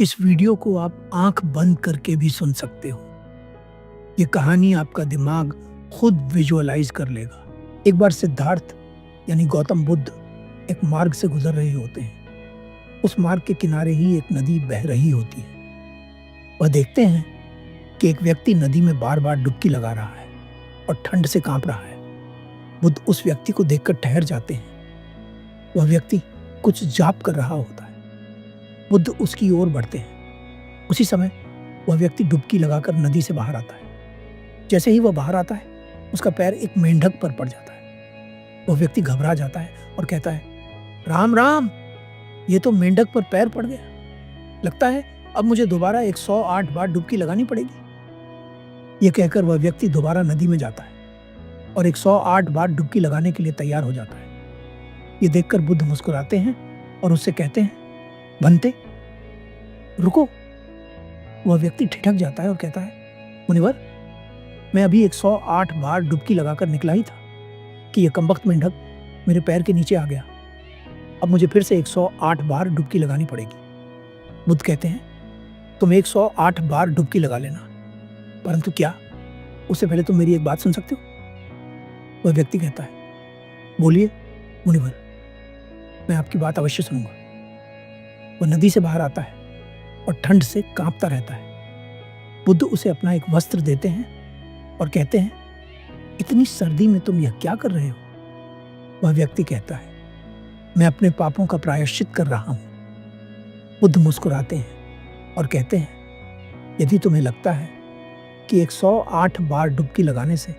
इस वीडियो को आप आंख बंद करके भी सुन सकते हो। ये कहानी आपका दिमाग खुद विजुअलाइज कर लेगा। एक बार सिद्धार्थ यानी गौतम बुद्ध एक मार्ग से गुजर रहे होते हैं। उस मार्ग के किनारे ही एक नदी बह रही होती है। वह देखते हैं कि एक व्यक्ति नदी में बार बार डुबकी लगा रहा है और ठंड से कांप रहा है। बुद्ध उस व्यक्ति को देखकर ठहर जाते हैं। वह व्यक्ति कुछ जाप कर रहा होता है। बुद्ध उसकी ओर बढ़ते हैं। उसी समय वह व्यक्ति डुबकी लगाकर नदी से बाहर आता है। जैसे ही वह बाहर आता है, उसका पैर एक मेंढक पर पड़ जाता है। वह व्यक्ति घबरा जाता है और कहता है, राम राम, ये तो मेंढक पर पैर पड़ गया। लगता है अब मुझे दोबारा 108 बार डुबकी लगानी पड़ेगी। यह कहकर वह व्यक्ति दोबारा नदी में जाता है और 108 बार डुबकी लगाने के लिए तैयार हो जाता है। ये देखकर बुद्ध मुस्कुराते हैं और उससे कहते हैं, बनते रुको। वह व्यक्ति ठिठक जाता है और कहता है, मुनिवर, मैं अभी 108 बार डुबकी लगाकर निकला ही था कि यह कमबख्त मेंढक मेरे पैर के नीचे आ गया। अब मुझे फिर से 108 बार डुबकी लगानी पड़ेगी। बुद्ध कहते हैं, तुम 108 बार डुबकी लगा लेना, परंतु क्या उससे पहले तुम मेरी एक बात सुन सकते हो? वह व्यक्ति कहता है, बोलिए मुनिवर, मैं आपकी बात अवश्य सुनूंगा। वह नदी से बाहर आता है और ठंड से कांपता रहता है। बुद्ध उसे अपना एक वस्त्र देते हैं और कहते हैं, इतनी सर्दी में तुम यह क्या कर रहे हो? वह व्यक्ति कहता है, मैं अपने पापों का प्रायश्चित कर रहा हूं। बुद्ध मुस्कुराते हैं और कहते हैं, यदि तुम्हें लगता है कि 108 बार डुबकी लगाने से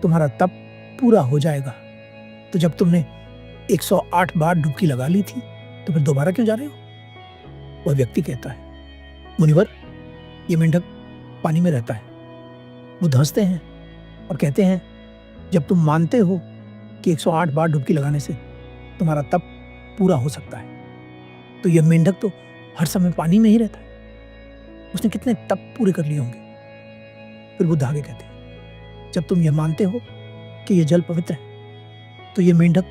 तुम्हारा तप पूरा हो जाएगा, तो जब तुमने 108 बार डुबकी लगा ली थी तो फिर दोबारा क्यों जा रहे हो? वह व्यक्ति कहता है, मुनिवर, ये मेंढक पानी में रहता है। बुद्ध हंसते हैं और कहते हैं, जब तुम मानते हो कि 108 बार डुबकी लगाने से तुम्हारा तप पूरा हो सकता है, तो यह मेंढक तो हर समय पानी में ही रहता है। उसने कितने तप पूरे कर लिए होंगे। फिर बुद्ध आगे कहते हैं, जब तुम यह मानते हो कि यह जल पवित्र है, तो यह मेंढक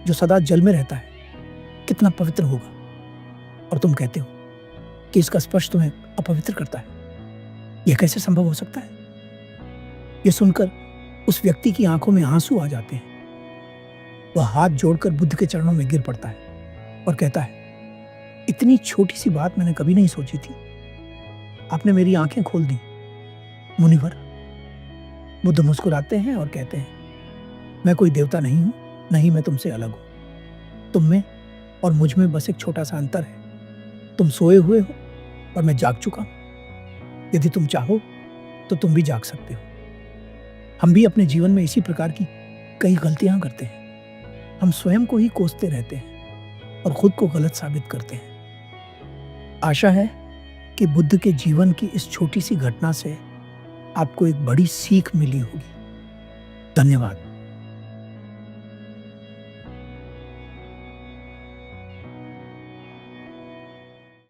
जो सदा जल में रहता है कितना पवित्र होगा। और तुम कहते हो कि इसका स्पर्श तुम्हें अपवित्र करता है। यह कैसे संभव हो सकता है? यह सुनकर उस व्यक्ति की आंखों में आंसू आ जाते हैं। वह हाथ जोड़कर बुद्ध के चरणों में गिर पड़ता है और कहता है, इतनी छोटी सी बात मैंने कभी नहीं सोची थी। आपने मेरी आंखें खोल दी मुनिवर। बुद्ध मुस्कुराते हैं और कहते हैं, मैं कोई देवता नहीं हूं, नहीं मैं तुमसे अलग हूं। तुम में और मुझ में बस एक छोटा सा अंतर है। तुम सोए हुए हो और मैं जाग चुका हूं। यदि तुम चाहो तो तुम भी जाग सकते हो। हम भी अपने जीवन में इसी प्रकार की कई गलतियां करते हैं। हम स्वयं को ही कोसते रहते हैं और खुद को गलत साबित करते हैं। आशा है कि बुद्ध के जीवन की इस छोटी सी घटना से आपको एक बड़ी सीख मिली होगी। धन्यवाद।